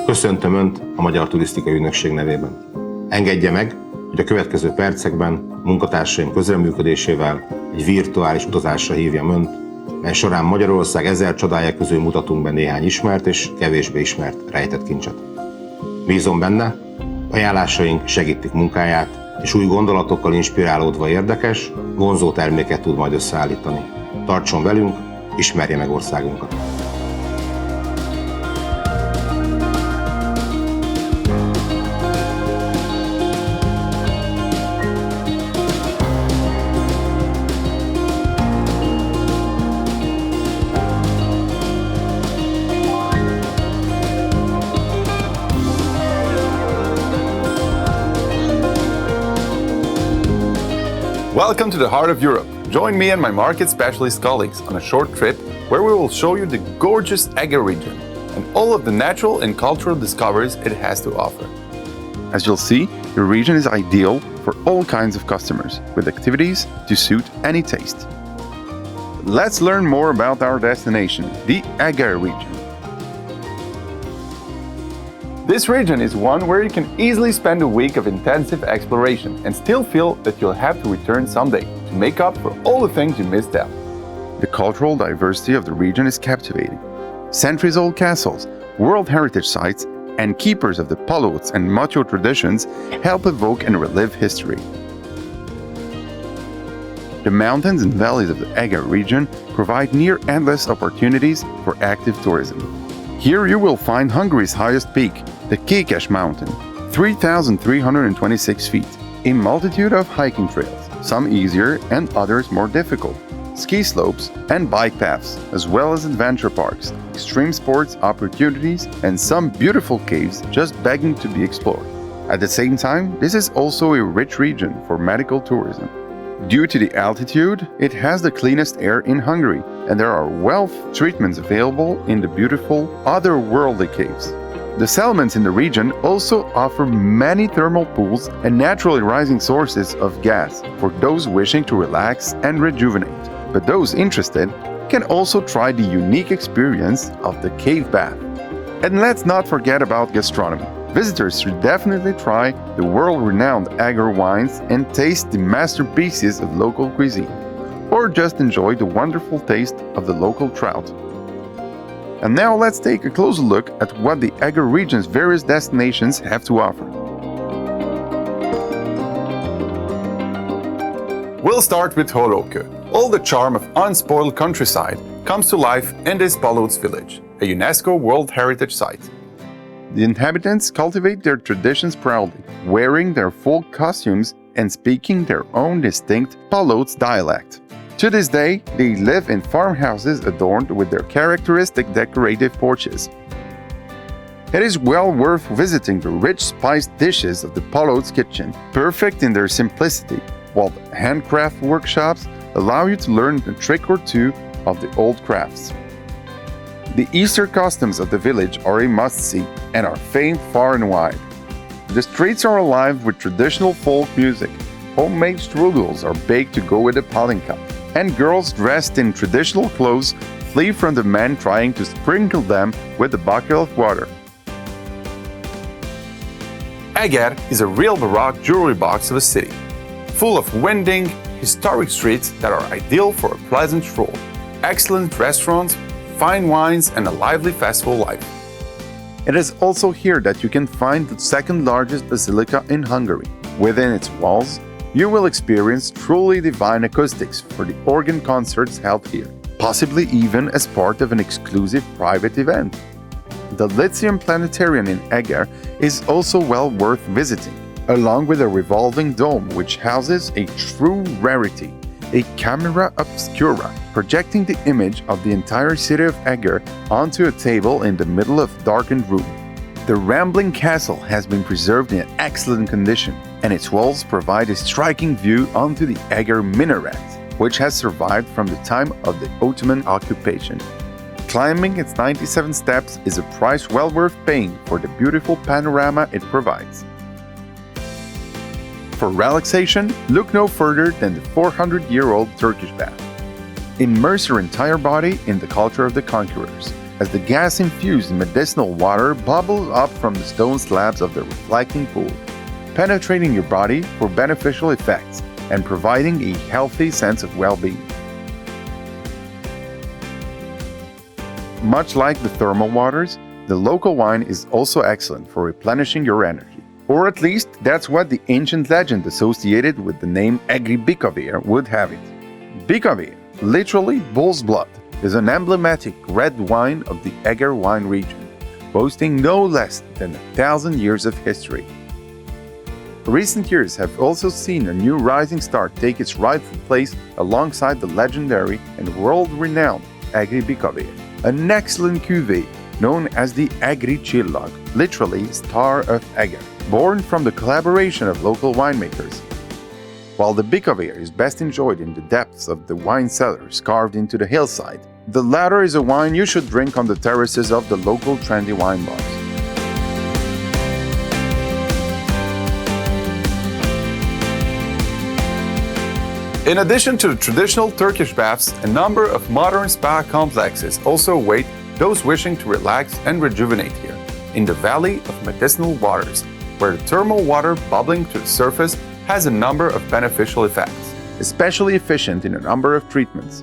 Köszöntöm Önt a Magyar Turisztikai Ügynökség nevében. Engedje meg, hogy a következő percekben munkatársaim közreműködésével egy virtuális utazásra hívjam Önt, mely során Magyarország 1000 csodája közül mutatunk be néhány ismert és kevésbé ismert rejtett kincset. Bízom benne, ajánlásaink segítik munkáját, és új gondolatokkal inspirálódva érdekes, vonzó terméket tud majd összeállítani. Tartson velünk, ismerje meg országunkat! Welcome to the heart of Europe. Join me and my market specialist colleagues on a short trip where we will show you the gorgeous Eger region and all of the natural and cultural discoveries it has to offer. As you'll see, the region is ideal for all kinds of customers, with activities to suit any taste. Let's learn more about our destination, the Eger region. This region is one where you can easily spend a week of intensive exploration and still feel that you'll have to return someday to make up for all the things you missed out. The cultural diversity of the region is captivating. Centuries-old castles, World Heritage sites, and keepers of the polovts and macho traditions help evoke and relive history. The mountains and valleys of the Eger region provide near-endless opportunities for active tourism. Here you will find Hungary's highest peak, the Kékes Mountain, 3,326 feet, a multitude of hiking trails, some easier and others more difficult, ski slopes and bike paths, as well as adventure parks, extreme sports opportunities, and some beautiful caves just begging to be explored. At the same time, this is also a rich region for medical tourism. Due to the altitude, it has the cleanest air in Hungary, and there are wealth treatments available in the beautiful otherworldly caves. The settlements in the region also offer many thermal pools and naturally rising sources of gas for those wishing to relax and rejuvenate. But those interested can also try the unique experience of the cave bath. And let's not forget about gastronomy. Visitors should definitely try the world-renowned Eger wines and taste the masterpieces of local cuisine, or just enjoy the wonderful taste of the local trout. And now let's take a closer look at what the Eger region's various destinations have to offer. We'll start with Horókő. All the charm of unspoiled countryside comes to life in this polovts village, a UNESCO World Heritage Site. The inhabitants cultivate their traditions proudly, wearing their folk costumes and speaking their own distinct polovts dialect. To this day, they live in farmhouses adorned with their characteristic decorative porches. It is well worth visiting the rich spiced dishes of the polovts kitchen, perfect in their simplicity, while the handcraft workshops allow you to learn a trick or two of the old crafts. The Easter customs of the village are a must-see and are famed far and wide. The streets are alive with traditional folk music. Homemade strudels are baked to go with the palinka, and girls dressed in traditional clothes flee from the men trying to sprinkle them with a bucket of water. Eger is a real baroque jewelry box of a city, full of winding, historic streets that are ideal for a pleasant stroll, excellent restaurants, fine wines, and a lively festival life. It is also here that you can find the second largest basilica in Hungary. Within its walls, you will experience truly divine acoustics for the organ concerts held here, possibly even as part of an exclusive private event. The Lithium Planetarium in Eger is also well worth visiting, along with a revolving dome which houses a true rarity, a camera obscura, projecting the image of the entire city of Eger onto a table in the middle of a darkened room. The rambling castle has been preserved in excellent condition, and its walls provide a striking view onto the Eger minaret, which has survived from the time of the Ottoman occupation. Climbing its 97 steps is a price well worth paying for the beautiful panorama it provides. For relaxation, look no further than the 400-year-old Turkish bath. Immerse your entire body in the culture of the conquerors, as the gas-infused medicinal water bubbles up from the stone slabs of the reflecting pool, penetrating your body for beneficial effects and providing a healthy sense of well-being. Much like the thermal waters, the local wine is also excellent for replenishing your energy. Or at least that's what the ancient legend associated with the name Eger would have it. Bikavér, literally bull's blood, is an emblematic red wine of the Eger wine region, boasting no less than 1,000 years of history. Recent years have also seen a new rising star take its rightful place alongside the legendary and world-renowned Eger, an excellent cuvée known as the Egri Csillag, literally Star of Eger, born from the collaboration of local winemakers. While the Bikavér is best enjoyed in the depths of the wine cellars carved into the hillside, the latter is a wine you should drink on the terraces of the local trendy wine bars. In addition to the traditional Turkish baths, a number of modern spa complexes also await those wishing to relax and rejuvenate here, in the Valley of Medicinal Waters, where the thermal water bubbling to the surface has a number of beneficial effects, especially efficient in a number of treatments.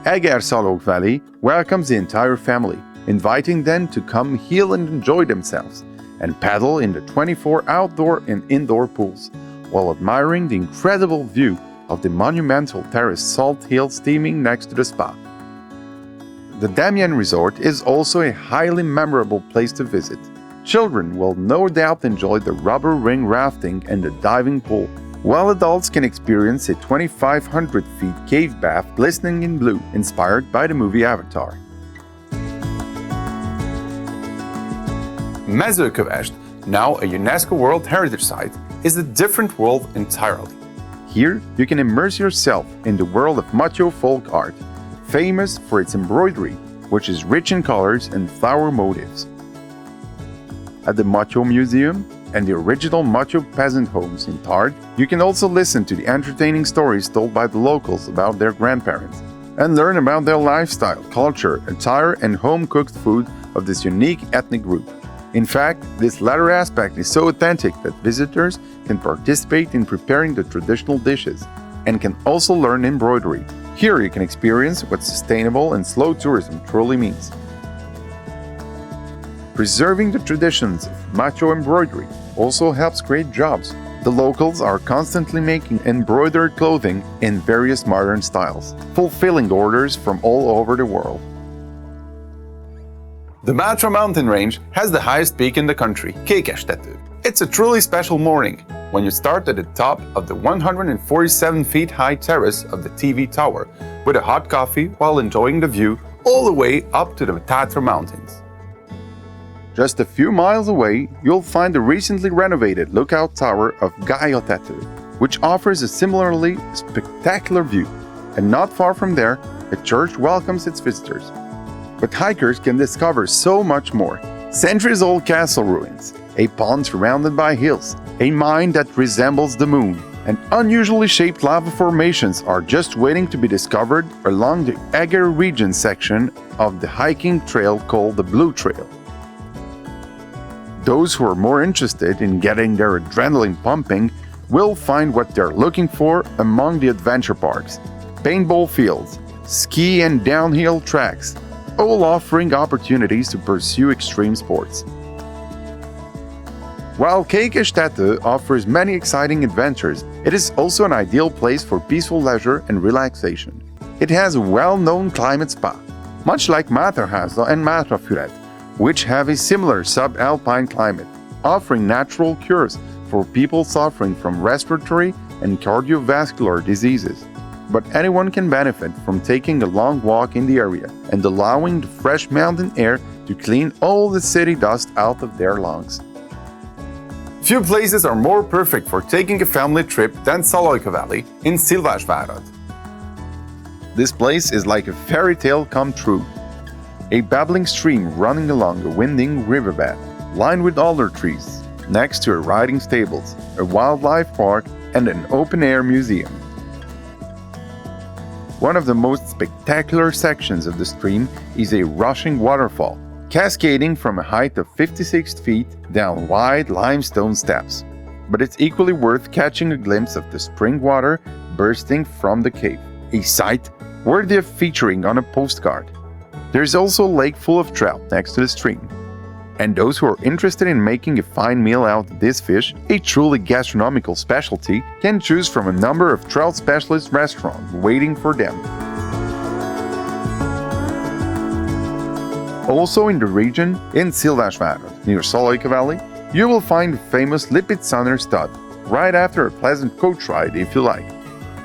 Eger Szalóg Valley welcomes the entire family, inviting them to come heal and enjoy themselves, and paddle in the 24 outdoor and indoor pools, while admiring the incredible view of the monumental terraced salt hill steaming next to the spa. The Damian Resort is also a highly memorable place to visit. Children will no doubt enjoy the rubber ring rafting and the diving pool, while adults can experience a 2,500 feet cave bath glistening in blue, inspired by the movie Avatar. Mezőkövesd, now a UNESCO World Heritage Site, is a different world entirely. Here, you can immerse yourself in the world of Macho folk art, famous for its embroidery, which is rich in colors and flower motifs. At the Macho Museum and the original Macho peasant homes in Tard, you can also listen to the entertaining stories told by the locals about their grandparents, and learn about their lifestyle, culture, attire, and home-cooked food of this unique ethnic group. In fact, this latter aspect is so authentic that visitors can participate in preparing the traditional dishes and can also learn embroidery. Here you can experience what sustainable and slow tourism truly means. Preserving the traditions of macho embroidery also helps create jobs. The locals are constantly making embroidered clothing in various modern styles, fulfilling orders from all over the world. The Matra mountain range has the highest peak in the country, Kékestető. It's a truly special morning when you start at the top of the 147 feet high terrace of the TV tower with a hot coffee while enjoying the view all the way up to the Tatra mountains. Just a few miles away, you'll find the recently renovated lookout tower of Gályatető, which offers a similarly spectacular view. And not far from there, a church welcomes its visitors. But hikers can discover so much more. Centuries-old castle ruins, a pond surrounded by hills, a mine that resembles the moon, and unusually shaped lava formations are just waiting to be discovered along the Eger region section of the hiking trail called the Blue Trail. Those who are more interested in getting their adrenaline pumping will find what they're looking for among the adventure parks, paintball fields, ski and downhill tracks, all offering opportunities to pursue extreme sports. While Kékestető offers many exciting adventures, it is also an ideal place for peaceful leisure and relaxation. It has a well-known climate spa, much like Máterháza and Mátrafüred, which have a similar subalpine climate, offering natural cures for people suffering from respiratory and cardiovascular diseases. But anyone can benefit from taking a long walk in the area and allowing the fresh mountain air to clean all the city dust out of their lungs. Few places are more perfect for taking a family trip than Szalóg Valley in Szilvásvárad. This place is like a fairy tale come true. A babbling stream running along a winding riverbed, lined with alder trees, next to a riding stables, a wildlife park, and an open-air museum. One of the most spectacular sections of the stream is a rushing waterfall, cascading from a height of 56 feet down wide limestone steps. But it's equally worth catching a glimpse of the spring water bursting from the cave, a sight worthy of featuring on a postcard. There's also a lake full of trout next to the stream. And those who are interested in making a fine meal out of this fish, a truly gastronomical specialty, can choose from a number of trout specialist restaurants waiting for them. Also in the region, in Szilvásvárad, near Szalajka Valley, you will find the famous Lipiczaner stud, right after a pleasant coach ride if you like.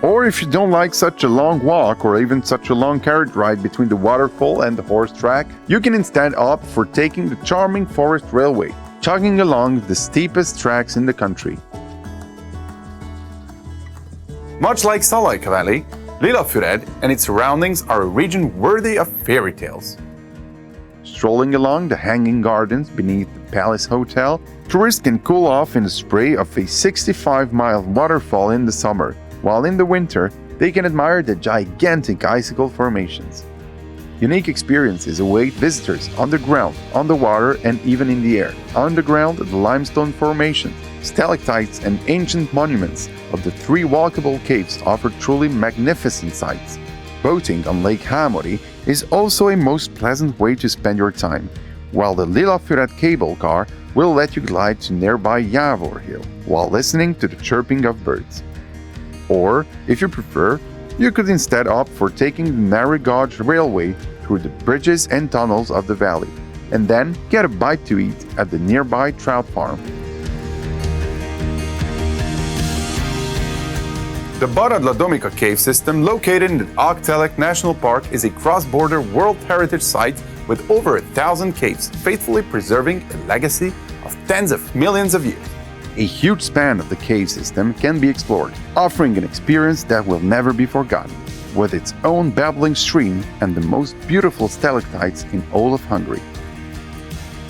Or if you don't like such a long walk or even such a long carriage ride between the waterfall and the horse track, you can instead opt for taking the charming forest railway, chugging along the steepest tracks in the country. Much like Szalajka Valley, Lilafüred and its surroundings are a region worthy of fairy tales. Strolling along the hanging gardens beneath the Palace Hotel, tourists can cool off in the spray of a 65-mile waterfall in the summer, while in the winter, they can admire the gigantic icicle formations. Unique experiences await visitors underground, on the water, and even in the air. Underground, the limestone formations, stalactites, and ancient monuments of the 3 walkable caves offer truly magnificent sights. Boating on Lake Hamori is also a most pleasant way to spend your time, while the Lilafüred cable car will let you glide to nearby Javor Hill while listening to the chirping of birds. Or, if you prefer, you could instead opt for taking the narrow gauge railway through the bridges and tunnels of the valley, and then get a bite to eat at the nearby trout farm. The Barad la Domica cave system, located in the Oktelek National Park, is a cross-border World Heritage Site with over 1,000 caves, faithfully preserving a legacy of tens of millions of years. A huge span of the cave system can be explored, offering an experience that will never be forgotten, with its own babbling stream and the most beautiful stalactites in all of Hungary.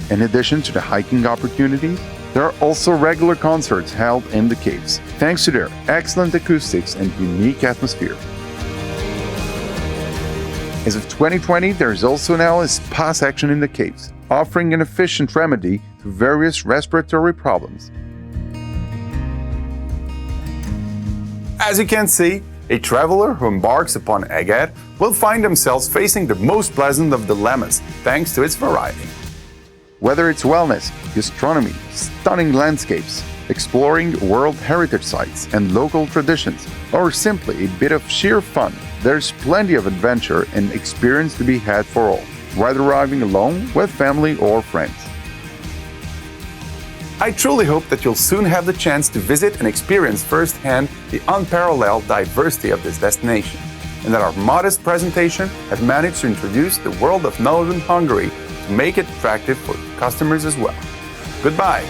In addition to the hiking opportunities, there are also regular concerts held in the caves, thanks to their excellent acoustics and unique atmosphere. As of 2020, there is also now a spa section in the caves, offering an efficient remedy to various respiratory problems. As you can see, a traveler who embarks upon Eger will find themselves facing the most pleasant of dilemmas thanks to its variety. Whether it's wellness, gastronomy, stunning landscapes, exploring World Heritage Sites and local traditions, or simply a bit of sheer fun, there's plenty of adventure and experience to be had for all, whether arriving alone, with family, or friends. I truly hope that you'll soon have the chance to visit and experience firsthand the unparalleled diversity of this destination, and that our modest presentation has managed to introduce the world of Northern Hungary to make it attractive for customers as well. Goodbye!